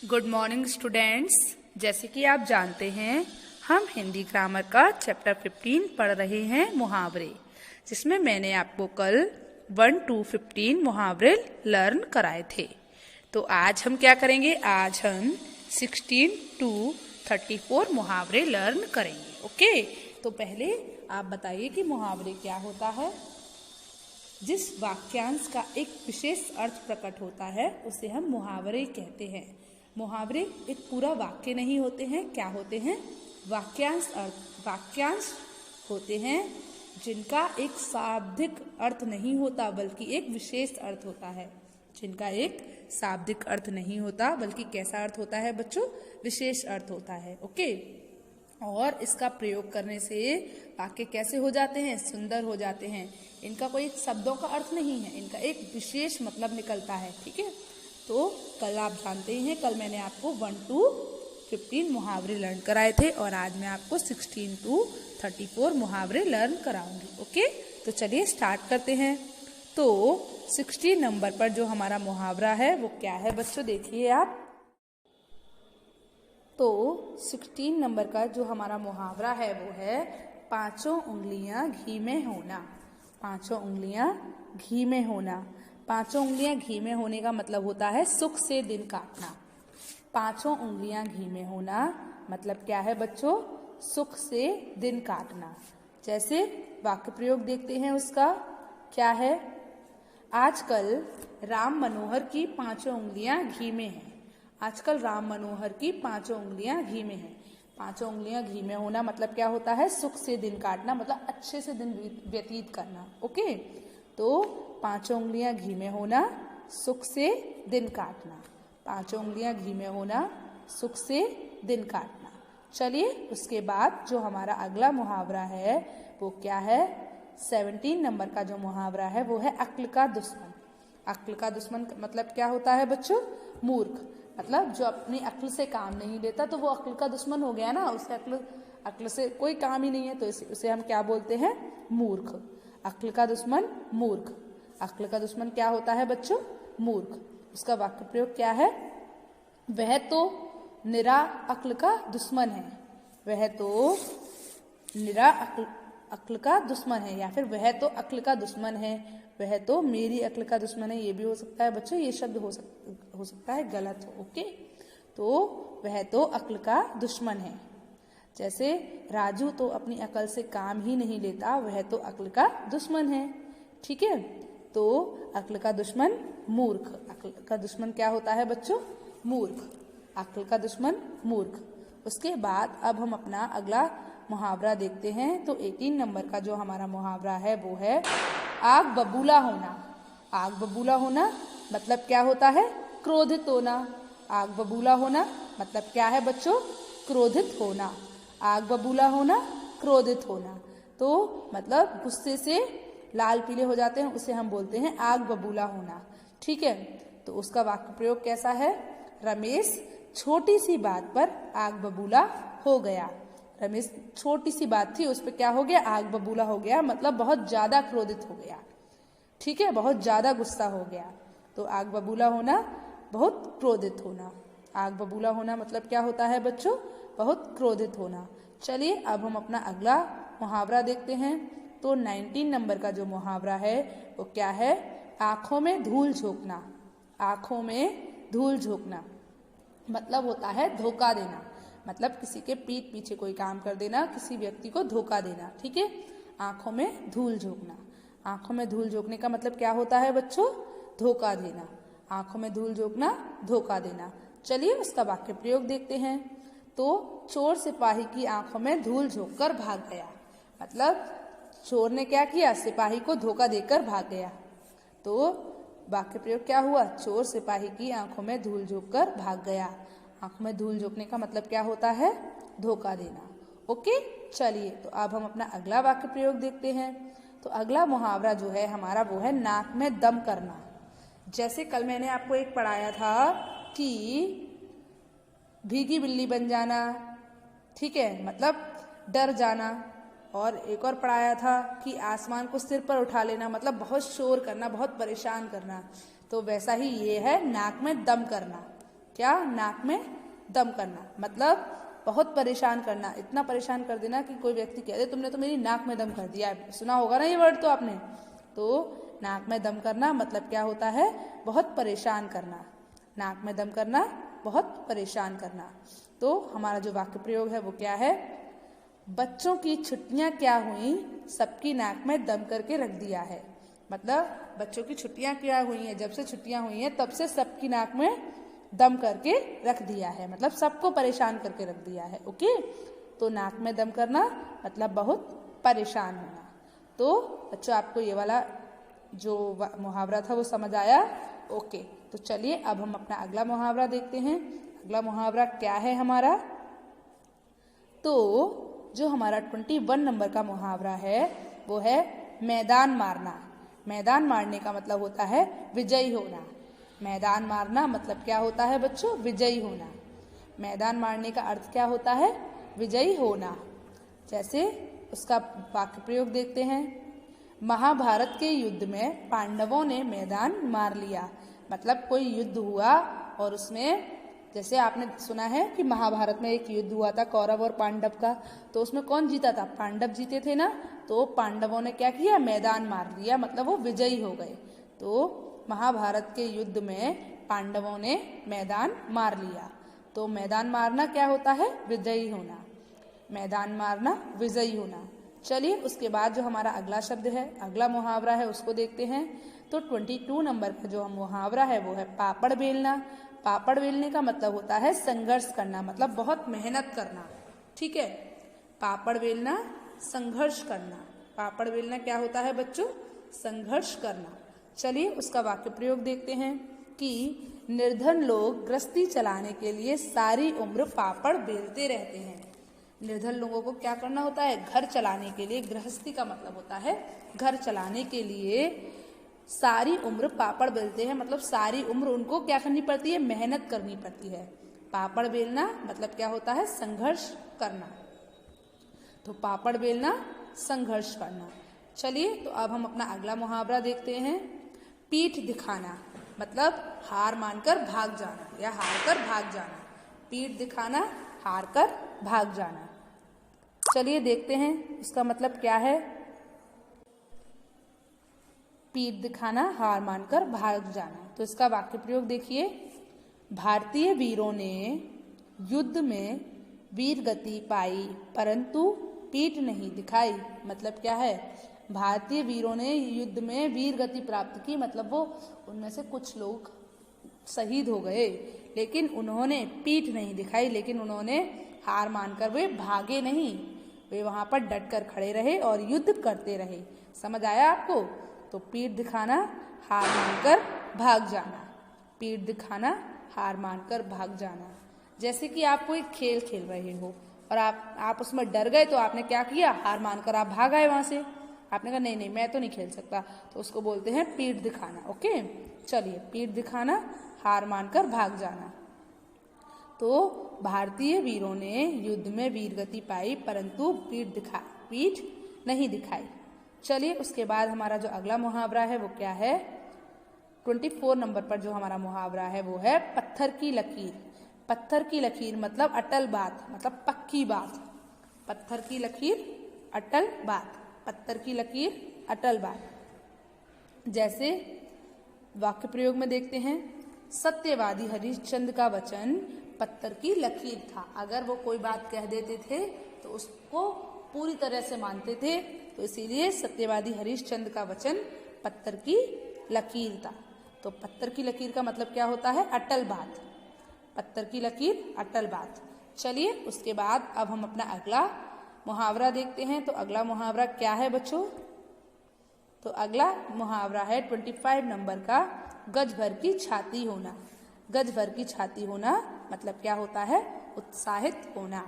Good morning students. जैसे कि आप जानते हैं हम हिंदी ग्रामर का चैप्टर 15 पढ़ रहे हैं मुहावरे, जिसमें मैंने आपको कल 1 to 15 मुहावरे लर्न कराए थे। तो आज हम क्या करेंगे, आज हम 16 to 34 मुहावरे लर्न करेंगे। ओके, तो पहले आप बताइए कि मुहावरे क्या होता है। जिस वाक्यांश का एक विशेष अर्थ प्रकट होता है उसे हम मुहावरे कहते हैं। मुहावरे एक पूरा वाक्य नहीं होते हैं, क्या होते हैं, वाक्यांश होते हैं जिनका एक शाब्दिक अर्थ नहीं होता बल्कि एक विशेष अर्थ होता है। जिनका एक शाब्दिक अर्थ नहीं होता बल्कि कैसा अर्थ होता है बच्चों, विशेष अर्थ होता है। ओके, और इसका प्रयोग करने से वाक्य कैसे हो जाते हैं, सुंदर हो जाते हैं। इनका कोई शब्दों का अर्थ नहीं है, इनका एक विशेष मतलब निकलता है। ठीक है, तो कल आप जानते ही हैं, कल मैंने आपको 1 to 15 मुहावरे लर्न कराए थे और आज मैं आपको 16 to 34 मुहावरे लर्न कराऊंगी। ओके, तो चलिए स्टार्ट करते हैं। तो 16 नंबर पर जो हमारा मुहावरा है वो क्या है बच्चों, देखिए आप। तो 16 नंबर का जो हमारा मुहावरा है वो है पांचों उंगलियां घी में होना। पांचों उंगलियां घी में होना। पांचों उंगलियां घी में होने का मतलब होता है सुख से दिन काटना। पांचों उंगलियां घी में होना मतलब क्या है बच्चों, सुख से दिन काटना। जैसे वाक्य प्रयोग देखते हैं उसका, क्या है, आजकल राम मनोहर की पांचों उंगलियां घी में हैं। आजकल राम मनोहर की पांचों उंगलियां घी में हैं। पांचों उंगलियां घी में होना मतलब क्या होता है, सुख से दिन काटना, मतलब अच्छे से दिन व्यतीत करना। ओके, तो पांचों उंगलियां घी में होना, सुख से दिन काटना। पांचों उंगलियां घी में होना, सुख से दिन काटना। चलिए उसके बाद जो हमारा अगला मुहावरा है वो क्या है, 17 नंबर का जो मुहावरा है वो है अक्ल का दुश्मन। अक्ल का दुश्मन मतलब क्या होता है बच्चों, मूर्ख। मतलब जो अपनी अक्ल से काम नहीं लेता तो वो अक्ल का दुश्मन हो गया ना, उसे अक्ल से कोई काम ही नहीं है, तो उसे हम क्या बोलते हैं, मूर्ख। अक्ल का दुश्मन मूर्ख। अक्ल का दुश्मन क्या होता है बच्चों, मूर्ख। उसका वाक्य प्रयोग क्या है, वह तो निरा अक्ल का दुश्मन है। वह तो निरा अक्ल का दुश्मन है, या फिर वह तो अक्ल का दुश्मन है, वह तो मेरी अक्ल का दुश्मन है। ये भी हो सकता है बच्चों, ये शब्द हो सकता है गलत हो। ओके, तो वह तो अक्ल का दुश्मन है। जैसे राजू तो अपनी अक्ल से काम ही नहीं लेता, वह तो अक्ल का दुश्मन है। ठीक है, तो अक्ल का दुश्मन मूर्ख। अक्ल का दुश्मन क्या होता है बच्चों, मूर्ख। अक्ल का दुश्मन मूर्ख। उसके बाद अब हम अपना अगला मुहावरा देखते हैं। तो 18 नंबर का जो हमारा मुहावरा है वो है आग बबूला होना। आग बबूला होना मतलब क्या होता है, क्रोधित होना। आग बबूला होना मतलब क्या है बच्चों, क्रोधित होना। आग बबूला होना, क्रोधित होना, तो मतलब गुस्से से लाल पीले हो जाते हैं, उसे हम बोलते हैं आग बबूला होना। ठीक है, तो उसका वाक्य प्रयोग कैसा है, रमेश छोटी सी बात पर आग बबूला हो गया। रमेश छोटी सी बात थी, उस पर क्या हो गया, आग बबूला हो गया, मतलब बहुत ज्यादा क्रोधित हो गया। ठीक है, बहुत ज्यादा गुस्सा हो गया। तो आग बबूला होना, बहुत क्रोधित होना। आग बबूला होना मतलब क्या होता है बच्चों, बहुत क्रोधित होना। चलिए अब हम अपना अगला मुहावरा देखते हैं। तो 19 नंबर का जो मुहावरा है वो क्या है, आंखों में धूल झोंकना। आंखों में धूल झोंकना मतलब होता है धोखा देना। मतलब किसी के पीठ पीछे कोई काम कर देना, किसी व्यक्ति को धोखा देना। ठीक है, आंखों में धूल झोंकना। आंखों में धूल झोंकने का मतलब क्या होता है बच्चों, धोखा देना। आंखों में धूल झोंकना, धोखा देना। चलिए उसका वाक्य प्रयोग देखते हैं। तो चोर सिपाही की आंखों में धूल झोंककर भाग गया। मतलब चोर ने क्या किया, सिपाही को धोखा देकर भाग गया। तो वाक्य प्रयोग क्या हुआ, चोर सिपाही की आंखों में धूल झोंककर भाग गया। आंखों में धूल झोंकने का मतलब क्या होता है, धोखा देना। ओके, चलिए तो अब हम अपना अगला वाक्य प्रयोग देखते हैं। तो अगला मुहावरा जो है हमारा वो है नाक में दम करना। जैसे कल मैंने आपको एक पढ़ाया था कि भीगी बिल्ली बन जाना, ठीक है, मतलब डर जाना। और एक और पढ़ाया था कि आसमान को सिर पर उठा लेना, मतलब बहुत शोर करना, बहुत परेशान करना। तो वैसा ही ये है नाक में दम करना। क्या? नाक में दम करना, मतलब बहुत परेशान करना, इतना परेशान कर देना कि कोई व्यक्ति कह दे तुमने तो मेरी नाक में दम कर दिया है। सुना होगा ना ये वर्ड तो आपने। तो नाक में दम करना मतलब क्या होता है? बहुत परेशान करना। नाक में दम करना, बहुत परेशान करना। तो हमारा जो वाक्य प्रयोग है वो क्या है? बच्चों की छुट्टियां क्या हुई, सबकी नाक में दम करके रख दिया है। मतलब बच्चों की छुट्टियां क्या हुई हैं, जब से छुट्टियां हुई हैं तब से सबकी नाक में दम करके रख दिया है, मतलब सबको परेशान करके रख दिया है। ओके, तो नाक में दम करना मतलब बहुत परेशान होना। तो बच्चों आपको ये वाला जो मुहावरा था वो समझ आया? ओके, तो चलिए अब हम अपना अगला मुहावरा देखते हैं। अगला मुहावरा क्या है हमारा? तो जो हमारा 21 नंबर का मुहावरा है वो है मैदान मारना। मैदान मारने का मतलब होता है विजयी होना। मैदान मारना मतलब क्या होता है बच्चों? विजयी होना। मैदान मारने का अर्थ क्या होता है? विजयी होना। जैसे उसका वाक्य प्रयोग देखते हैं। महाभारत के युद्ध में पांडवों ने मैदान मार लिया। मतलब कोई युद्ध हुआ और उसमें, जैसे आपने सुना है कि महाभारत में एक युद्ध हुआ था कौरव और पांडव का, तो उसमें कौन जीता था? पांडव जीते थे ना। तो पांडवों ने क्या किया? मैदान मार लिया, मतलब वो विजयी हो गए। तो महाभारत के युद्ध में पांडवों ने मैदान मार लिया। तो मैदान मारना क्या होता है? विजयी होना। मैदान मारना, विजयी होना। चलिए उसके बाद जो हमारा अगला शब्द है, अगला मुहावरा है, उसको देखते हैं। तो 22 नंबर का जो मुहावरा है वो है पापड़ बेलना। पापड़ बेलने का मतलब होता है संघर्ष करना, मतलब बहुत मेहनत करना। ठीक है, पापड़ बेलना, संघर्ष करना। पापड़ बेलना क्या होता है बच्चों? संघर्ष करना। चलिए उसका वाक्य प्रयोग देखते हैं कि निर्धन लोग गृहस्थी चलाने के लिए सारी उम्र पापड़ बेलते रहते हैं। निर्धन लोगों को क्या करना होता है? घर चलाने के लिए, गृहस्थी का मतलब होता है घर चलाने के लिए सारी उम्र पापड़ बेलते हैं, मतलब सारी उम्र उनको क्या करनी पड़ती है? मेहनत करनी पड़ती है। पापड़ बेलना मतलब क्या होता है? संघर्ष करना। तो पापड़ बेलना, संघर्ष करना। चलिए तो अब हम अपना अगला मुहावरा देखते हैं। पीठ दिखाना मतलब हार मानकर भाग जाना या हार कर भाग जाना। पीठ दिखाना, हार कर भाग जाना। चलिए देखते हैं इसका मतलब क्या है। पीठ दिखाना, हार मानकर भाग जाना। तो इसका वाक्य प्रयोग देखिए। भारतीय वीरों ने युद्ध में वीर गति पाई परंतु पीठ नहीं दिखाई। मतलब क्या है? भारतीय वीरों ने युद्ध में वीर गति प्राप्त की, मतलब वो उनमें से कुछ लोग शहीद हो गए लेकिन उन्होंने पीठ नहीं दिखाई, लेकिन उन्होंने हार मानकर वे भागे नहीं, वे वहां पर डट कर खड़े रहे और युद्ध करते रहे। समझ आया आपको? तो पीठ दिखाना, हार मानकर भाग जाना। पीठ दिखाना, हार मानकर भाग जाना। जैसे कि आप कोई खेल खेल रहे हो और आप उसमें डर गए, तो आपने क्या किया? हार मानकर आप भाग आए वहां से। आपने कहा नहीं नहीं मैं तो नहीं खेल सकता, तो उसको बोलते हैं पीठ दिखाना। ओके, चलिए पीठ दिखाना, हार मानकर भाग जाना। तो भारतीय वीरों ने युद्ध में वीरगति पाई परंतु पीठ नहीं दिखाई। चलिए उसके बाद हमारा जो अगला मुहावरा है वो क्या है? 24 नंबर पर जो हमारा मुहावरा है वो है पत्थर की लकीर। पत्थर की लकीर मतलब अटल बात, मतलब पक्की बात। पत्थर की लकीर, अटल बात। पत्थर की लकीर, अटल बात। जैसे वाक्य प्रयोग में देखते हैं। सत्यवादी हरिश्चंद्र का वचन पत्थर की लकीर था। अगर वो कोई बात कह देते थे तो उसको पूरी तरह से मानते थे, तो इसीलिए सत्यवादी हरिश्चंद्र का वचन पत्थर की लकीर था। तो पत्थर की लकीर का मतलब क्या होता है? अटल बात। पत्थर की लकीर, अटल बात। चलिए उसके बाद अब हम अपना अगला मुहावरा देखते हैं। तो अगला मुहावरा क्या है बच्चों? तो अगला मुहावरा है 25 नंबर का गज भर की छाती होना। गज भर की छाती होना मतलब क्या होता है? उत्साहित होना।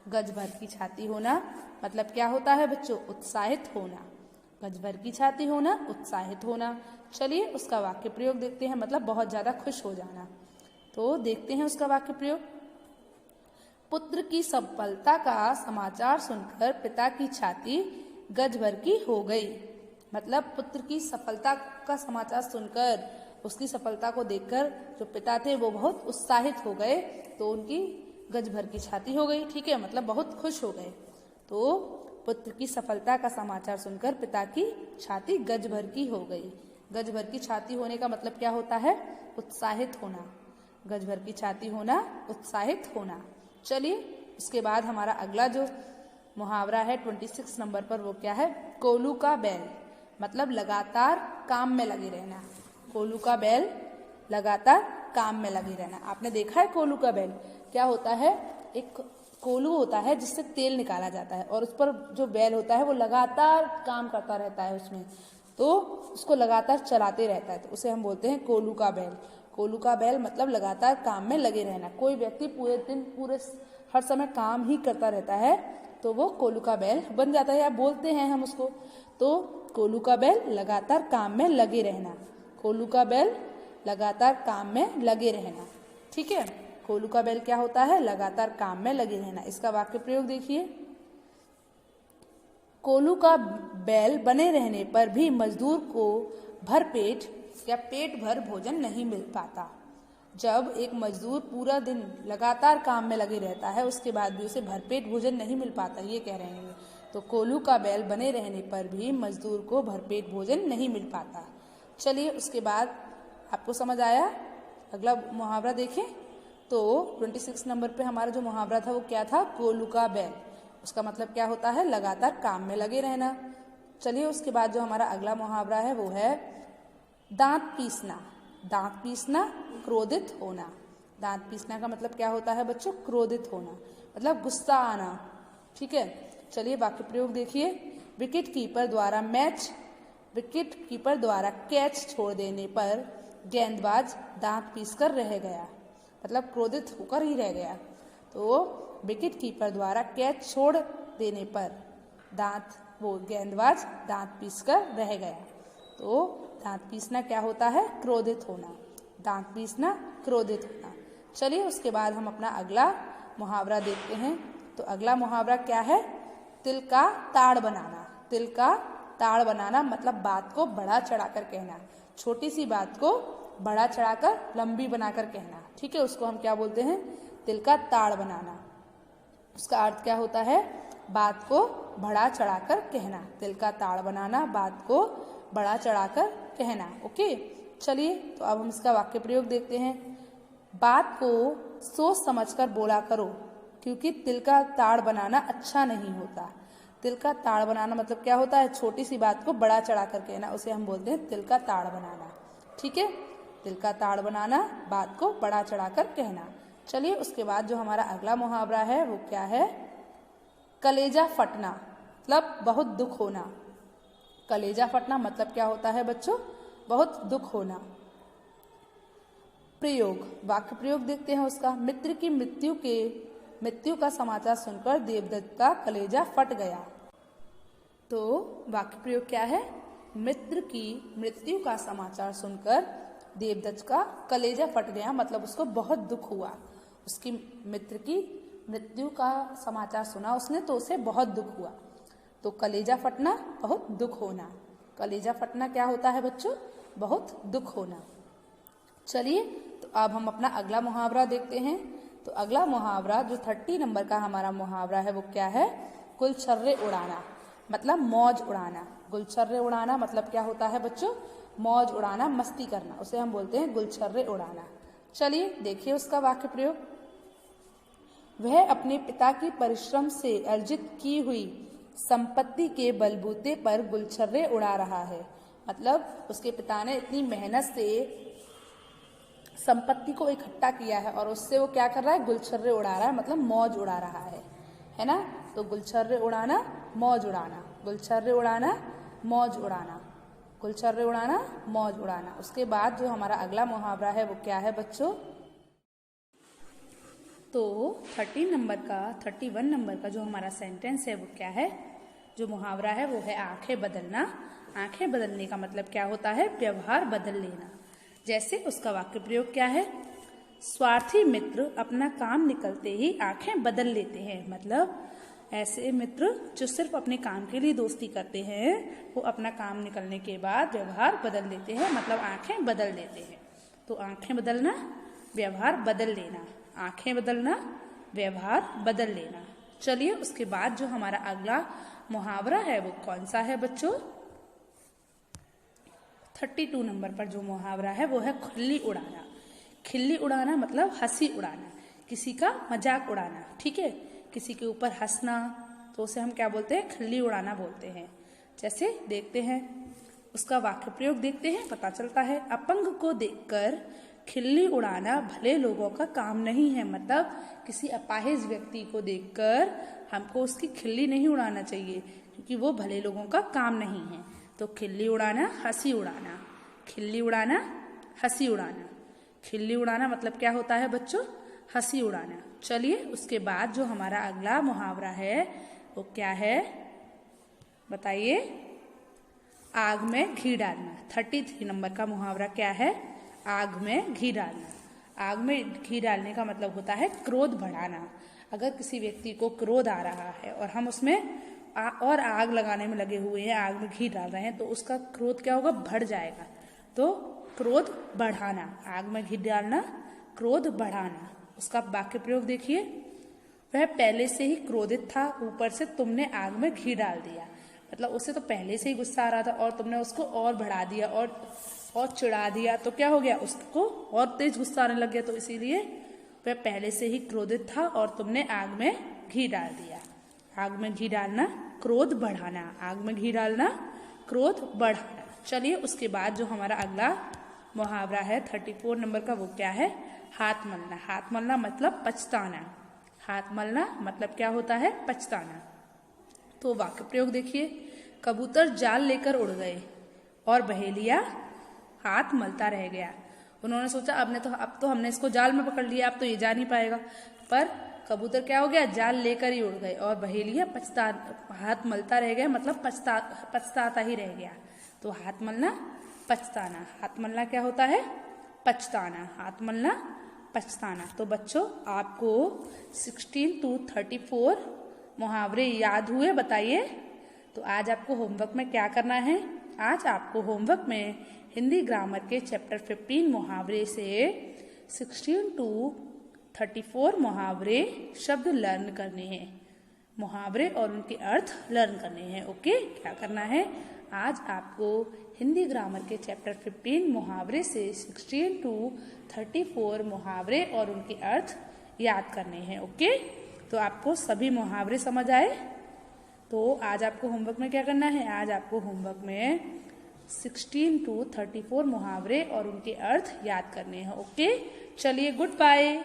गज भर की छाती होना मतलब क्या होता है बच्चों? उत्साहित होना। गज भर की छाती होना, उत्साहित होना। चलिए उसका वाक्य प्रयोग देखते हैं, मतलब बहुत ज्यादा खुश हो जाना। तो देखते हैं उसका वाक्य प्रयोग। पुत्र की सफलता का समाचार सुनकर पिता की छाती गज भर की हो गई। मतलब पुत्र की सफलता का समाचार सुनकर उसकी सफलता को देखकर जो पिता थे वो बहुत उत्साहित हो गए, तो उनकी गज भर की छाती हो गई। ठीक है, मतलब बहुत खुश हो गए। तो पुत्र की सफलता का समाचार सुनकर पिता की छाती गज भर की हो गई। गज भर की छाती होने का मतलब क्या होता है? उत्साहित होना। गज भर की छाती होना, उत्साहित होना। चलिए उसके बाद हमारा अगला जो मुहावरा है 26 नंबर पर, वो क्या है? कोलू का बैल, मतलब लगातार काम में लगे रहना। कोलू का बैल, लगातार काम में लगे रहना। आपने देखा है कोलू का बैल? क्या होता है? एक कोलू होता है जिससे तेल निकाला जाता है, और उस पर जो बैल होता है वो लगातार काम करता रहता है उसमें, तो उसको लगातार चलाते रहता है, तो उसे हम बोलते हैं कोलू का बैल। कोलू का बैल मतलब लगातार काम में लगे रहना। कोई व्यक्ति पूरे दिन पूरे हर समय काम ही करता रहता है तो वो कोलू का बैल बन जाता है, या बोलते हैं हम उसको। तो कोलू का बैल, लगातार काम में लगे रहना। कोलू का बैल, लगातार काम में लगे रहना। ठीक है, कोलू का बैल क्या होता है? लगातार काम में लगे रहना। इसका वाक्य प्रयोग देखिए। कोलू का बैल बने रहने पर भी मजदूर को भरपेट या पेट भर भोजन नहीं मिल पाता। जब एक मजदूर पूरा दिन लगातार काम में लगे रहता है, उसके बाद भी उसे भरपेट भोजन नहीं मिल पाता, ये कह रहे हैं। तो कोलू का बैल बने रहने पर भी मजदूर को भरपेट भोजन नहीं मिल पाता। चलिए उसके बाद आपको समझ आया? अगला मुहावरा देखें। तो 26 नंबर पे हमारा जो मुहावरा था वो क्या था? कोलू का बैल। उसका मतलब क्या होता है? लगातार काम में लगे रहना। चलिए उसके बाद जो हमारा अगला मुहावरा है वो है दांत पीसना। दांत पीसना, क्रोधित होना। दांत पीसना का मतलब क्या होता है बच्चों? क्रोधित होना, मतलब गुस्सा आना। ठीक है, चलिए वाक्य प्रयोग देखिए। विकेट कीपर द्वारा कैच छोड़ देने पर गेंदबाज दांत पीसकर रह गया, मतलब क्रोधित होकर ही रह गया। तो विकेट कीपर द्वारा कैच छोड़ देने पर गेंदबाज दांत पीसकर रह गया। तो दांत पीसना क्या होता है? क्रोधित होना। दांत पीसना, क्रोधित होना। चलिए उसके बाद हम अपना अगला मुहावरा देखते हैं। तो अगला मुहावरा क्या है? तिल का ताड़ बनाना। तिल का ताड़ बनाना मतलब बात को बढ़ा चढ़ाकर कहना। छोटी सी बात को बढ़ा चढ़ाकर लंबी बनाकर कहना। ठीक है, उसको हम क्या बोलते हैं? तिल का ताड़ बनाना। उसका अर्थ क्या होता है? बात को बढ़ा चढ़ाकर कहना। तिल का ताड़ बनाना, बात को बढ़ा चढ़ाकर कहना। ओके, चलिए तो अब हम इसका वाक्य प्रयोग देखते हैं। बात को सोच समझकर बोला करो, क्योंकि तिल का ताड़ बनाना अच्छा नहीं होता। तिल का ताड़ बनाना मतलब क्या होता है? छोटी सी बात को बड़ा चढ़ाकर कहना, उसे हम बोलते हैं तिल का ताड़ बनाना। ठीक है, तिल का ताड़ बनाना, बात को बड़ा चढ़ाकर कहना। चलिए उसके बाद जो हमारा अगला मुहावरा है वो क्या है? कलेजा फटना, मतलब बहुत दुख होना। कलेजा फटना मतलब क्या होता है बच्चों? बहुत दुख होना। प्रयोग, वाक्य प्रयोग देखते हैं उसका। मित्र की मृत्यु का समाचार सुनकर देवदत्त का कलेजा फट गया। तो वाक्य प्रयोग क्या है? मित्र की मृत्यु का समाचार सुनकर देवदत्त का कलेजा फट गया, मतलब उसको बहुत दुख हुआ। उसकी मित्र की मृत्यु का समाचार सुना उसने तो उसे बहुत दुख हुआ। तो कलेजा फटना, बहुत दुख होना। कलेजा फटना क्या होता है बच्चों? बहुत दुख होना। चलिए तो अब हम अपना अगला मुहावरा देखते हैं। तो अगला मुहावरा जो 30 नंबर का हमारा मुहावरा है वो क्या है? गुलछर्रे उड़ाना, मतलब मौज उड़ाना। गुलछर्रे उड़ाना मतलब क्या होता है बच्चों? मौज उड़ाना, मस्ती करना, उसे हम बोलते हैं गुलछर्रे उड़ाना। चलिए देखिए उसका वाक्य प्रयोग। वह अपने पिता की परिश्रम से अर्जित की हुई संपत्ति के बलबूते पर गुलछर्रे उड़ा रहा है, मतलब उसके पिता ने इतनी मेहनत से संपत्ति को इकट्ठा किया है और उससे वो क्या कर रहा है? गुलछर्रे उड़ा रहा है, मतलब मौज उड़ा रहा है ना। तो गुलछर्रे उड़ाना, मौज उड़ाना। गुलछर्रे उड़ाना, मौज उड़ाना। गुलछर्रे उड़ाना, मौज उड़ाना। उसके बाद जो हमारा अगला मुहावरा है वो क्या है बच्चों? तो 31 नंबर का जो हमारा सेंटेंस है वो क्या है? जो मुहावरा है वो है आंखें बदलना। आंखें बदलने का मतलब क्या होता है? व्यवहार बदल लेना। जैसे उसका वाक्य प्रयोग क्या है? स्वार्थी मित्र अपना काम निकलते ही आंखें बदल लेते हैं, मतलब ऐसे मित्र जो सिर्फ अपने काम के लिए दोस्ती करते हैं वो अपना काम निकलने के बाद व्यवहार बदल देते हैं, मतलब आंखें बदल देते हैं। तो आंखें बदलना, व्यवहार बदल लेना, आंखें बदलना, व्यवहार बदल लेना। चलिए उसके बाद जो हमारा अगला मुहावरा है वो कौन सा है बच्चों? 32 नंबर पर जो मुहावरा है वो है खिल्ली उड़ाना। खिल्ली उड़ाना मतलब हंसी उड़ाना, किसी का मजाक उड़ाना, ठीक है, किसी के ऊपर हंसना, तो उसे हम क्या बोलते हैं? खिल्ली उड़ाना बोलते हैं। जैसे देखते हैं उसका वाक्य प्रयोग, देखते हैं, पता चलता है। अपंग को देखकर खिल्ली उड़ाना भले लोगों का काम नहीं है, मतलब किसी अपाहिज व्यक्ति को देखकर हमको उसकी खिल्ली नहीं उड़ाना चाहिए क्योंकि वो भले लोगों का काम नहीं है। तो खिल्ली उड़ाना, हंसी उड़ाना, खिल्ली उड़ाना, हंसी उड़ाना। खिल्ली उड़ाना मतलब क्या होता है बच्चों? हंसी उड़ाना। चलिए उसके बाद जो हमारा अगला मुहावरा है वो क्या है बताइए? आग में घी डालना। 33 नंबर का मुहावरा क्या है? आग में घी डालना। आग में घी डालने का मतलब होता है क्रोध बढ़ाना। अगर किसी व्यक्ति को क्रोध आ रहा है और हम उसमें और आग लगाने में लगे हुए हैं, आग में घी डाल रहे हैं, तो उसका क्रोध क्या होगा? बढ़ जाएगा। तो क्रोध बढ़ाना, आग में घी डालना, क्रोध बढ़ाना। उसका वाक्य प्रयोग देखिए, वह पहले से ही क्रोधित था, ऊपर से तुमने आग में घी डाल दिया। मतलब उसे तो पहले से ही गुस्सा आ रहा था और तुमने उसको और बढ़ा दिया और चिढ़ा दिया, तो क्या हो गया? उसको और तेज गुस्सा आने लग गया। तो इसीलिए वह पहले से ही क्रोधित था और तुमने आग में घी डाल दिया। आग में घी डालना, क्रोध बढ़ाना, आग में घी डालना, क्रोध बढ़ाना। चलिए उसके बाद जो हमारा अगला मुहावरा है 34 नंबर का वो क्या है? हाथ मलना। हाथ मलना मतलब पछताना। हाथ मलना मतलब क्या होता है? पछताना। तो वाक्य प्रयोग देखिए, कबूतर जाल लेकर उड़ गए और बहेलिया हाथ मलता रह गया। उन्होंने सोचा अब तो हमने इसको जाल में पकड़ लिया, अब तो ये जा नहीं पाएगा, पर कबूतर क्या हो गया? जाल लेकर ही उड़ गए और बहेलिया हाथ मलता रह गया, मतलब पछताता ही रह गया। तो हाथ मलना, पछताना। हाथ मलना क्या होता है? पछताना। हाथ मलना, पछताना। तो बच्चों आपको 16 to 34 मुहावरे याद हुए? बताइए। तो आज आपको होमवर्क में क्या करना है? आज आपको होमवर्क में हिंदी ग्रामर के चैप्टर 15 मुहावरे से 16 to 34 मुहावरे शब्द लर्न करने हैं। मुहावरे और उनके अर्थ लर्न करने हैं। ओके, क्या करना है? आज आपको हिंदी ग्रामर के चैप्टर 15 मुहावरे से 16 to 34 मुहावरे और उनके अर्थ याद करने हैं। ओके, तो आपको सभी मुहावरे समझ आए? तो आज आपको होमवर्क में क्या करना है? आज आपको होमवर्क में 16 to 34 मुहावरे और उनके अर्थ याद करने हैं। ओके, चलिए, गुड बाय।